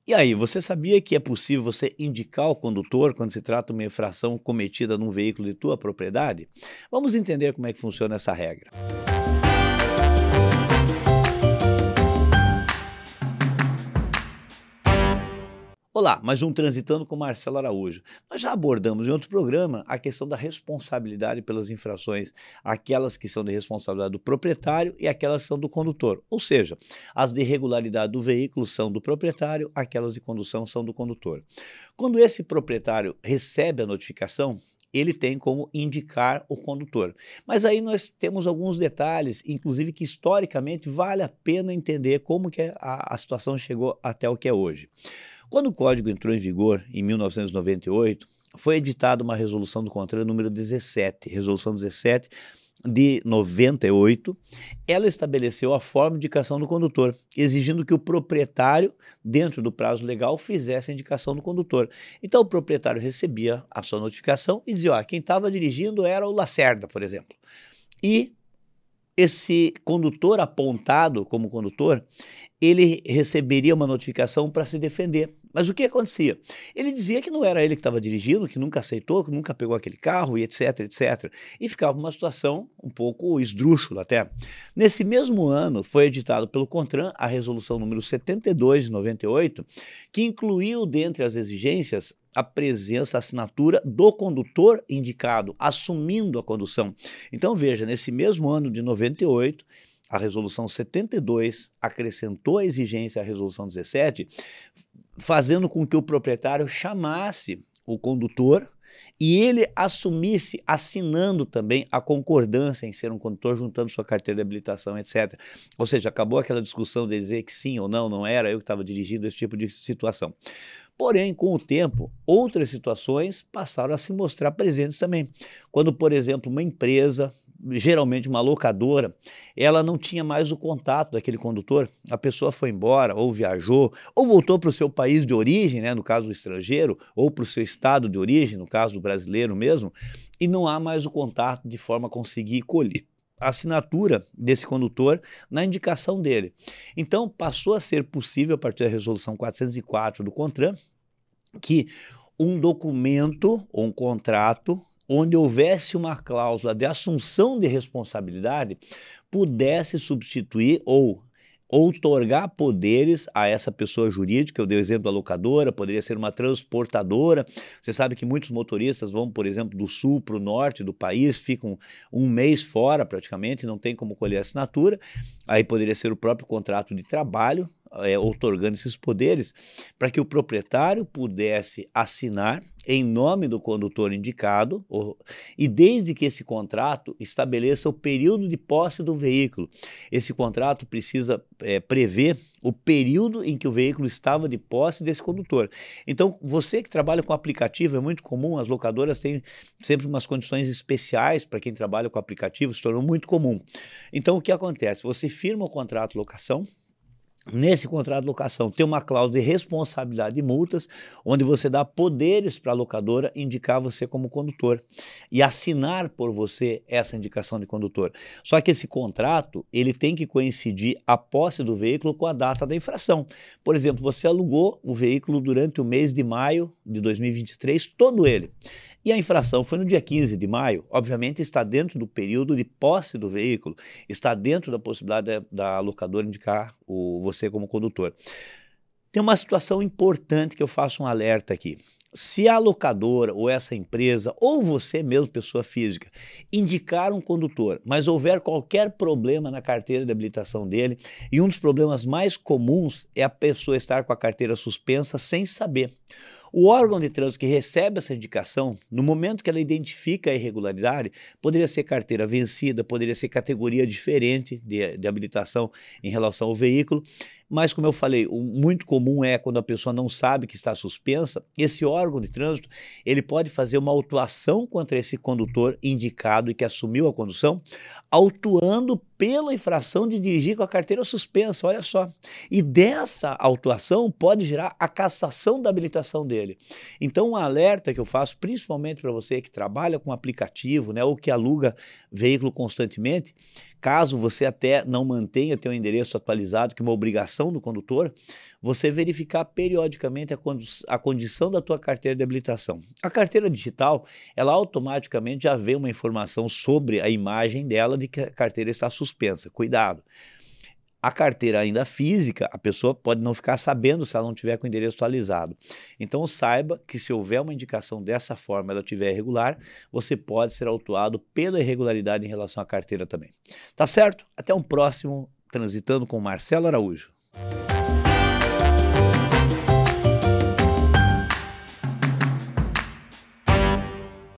E aí, você sabia que é possível você indicar o condutor quando se trata de uma infração cometida num veículo de tua propriedade? Vamos entender como é que funciona essa regra. Olá, mais um Transitando com Marcelo Araújo. Nós já abordamos em outro programa a questão da responsabilidade pelas infrações, aquelas que são de responsabilidade do proprietário e aquelas que são do condutor. Ou seja, as de irregularidade do veículo são do proprietário, aquelas de condução são do condutor. Quando esse proprietário recebe a notificação, ele tem como indicar o condutor. Mas aí nós temos alguns detalhes, inclusive que historicamente vale a pena entender como que a situação chegou até o que é hoje. Quando o Código entrou em vigor, em 1998, foi editada uma resolução do CONTRAN número 17, resolução 17 de 98, ela estabeleceu a forma de indicação do condutor, exigindo que o proprietário, dentro do prazo legal, fizesse a indicação do condutor. Então o proprietário recebia a sua notificação e dizia, quem estava dirigindo era o Lacerda, por exemplo. E esse condutor apontado como condutor, ele receberia uma notificação para se defender. Mas o que acontecia? Ele dizia que não era ele que estava dirigindo, que nunca aceitou, que nunca pegou aquele carro e etc, etc. E ficava uma situação um pouco esdrúxula até. Nesse mesmo ano, foi editado pelo CONTRAN a resolução número 72 de 98, que incluiu dentre as exigências a presença, a assinatura do condutor indicado, assumindo a condução. Então veja, nesse mesmo ano de 98, a resolução 72 acrescentou a exigência à resolução 17, fazendo com que o proprietário chamasse o condutor e ele assumisse, assinando também a concordância em ser um condutor, juntando sua carteira de habilitação, etc. Ou seja, acabou aquela discussão de dizer que sim ou não era eu que estava dirigindo, esse tipo de situação. Porém, com o tempo, outras situações passaram a se mostrar presentes também. Quando, por exemplo, uma empresa, geralmente uma locadora, ela não tinha mais o contato daquele condutor, a pessoa foi embora, ou viajou, ou voltou para o seu país de origem, né, no caso do estrangeiro, ou para o seu estado de origem, no caso do brasileiro mesmo, e não há mais o contato de forma a conseguir colher a assinatura desse condutor na indicação dele. Então, passou a ser possível, a partir da resolução 404 do CONTRAN, que um documento ou um contrato onde houvesse uma cláusula de assunção de responsabilidade pudesse substituir ou outorgar poderes a essa pessoa jurídica. Eu dei o exemplo da locadora, poderia ser uma transportadora. Você sabe que muitos motoristas vão, por exemplo, do sul para o norte do país, ficam um mês fora praticamente, não tem como colher assinatura. Aí poderia ser o próprio contrato de trabalho, outorgando esses poderes, para que o proprietário pudesse assinar em nome do condutor indicado, e desde que esse contrato estabeleça o período de posse do veículo. Esse contrato precisa prever o período em que o veículo estava de posse desse condutor. Então, você que trabalha com aplicativo, é muito comum, as locadoras têm sempre umas condições especiais para quem trabalha com aplicativo, se tornou muito comum. Então, o que acontece? Você firma o contrato de locação. Nesse contrato de locação tem uma cláusula de responsabilidade de multas, onde você dá poderes para a locadora indicar você como condutor e assinar por você essa indicação de condutor. Só que esse contrato, ele tem que coincidir a posse do veículo com a data da infração. Por exemplo, você alugou o veículo durante o mês de maio de 2023, todo ele. E a infração foi no dia 15 de maio, obviamente está dentro do período de posse do veículo, está dentro da possibilidade da locadora indicar você como condutor. Tem uma situação importante que eu faço um alerta aqui. Se a locadora ou essa empresa, ou você mesmo, pessoa física, indicar um condutor, mas houver qualquer problema na carteira de habilitação dele, e um dos problemas mais comuns é a pessoa estar com a carteira suspensa sem saber. O órgão de trânsito que recebe essa indicação, no momento que ela identifica a irregularidade, poderia ser carteira vencida, poderia ser categoria diferente de habilitação em relação ao veículo, mas como eu falei, o muito comum é quando a pessoa não sabe que está suspensa, esse órgão de trânsito, ele pode fazer uma autuação contra esse condutor indicado e que assumiu a condução, autuando pela infração de dirigir com a carteira suspensa, olha só. E dessa autuação pode gerar a cassação da habilitação dele. Então, um alerta que eu faço, principalmente para você que trabalha com aplicativo, né, ou que aluga veículo constantemente, caso você até não mantenha teu endereço atualizado, que é uma obrigação do condutor, você verificar periodicamente a condição da tua carteira de habilitação. A carteira digital, ela automaticamente já vê uma informação sobre a imagem dela de que a carteira está suspensa. Cuidado! A carteira ainda física, a pessoa pode não ficar sabendo se ela não tiver com o endereço atualizado. Então saiba que se houver uma indicação dessa forma, ela estiver irregular, você pode ser autuado pela irregularidade em relação à carteira também. Tá certo? Até um próximo Transitando com Marcelo Araújo.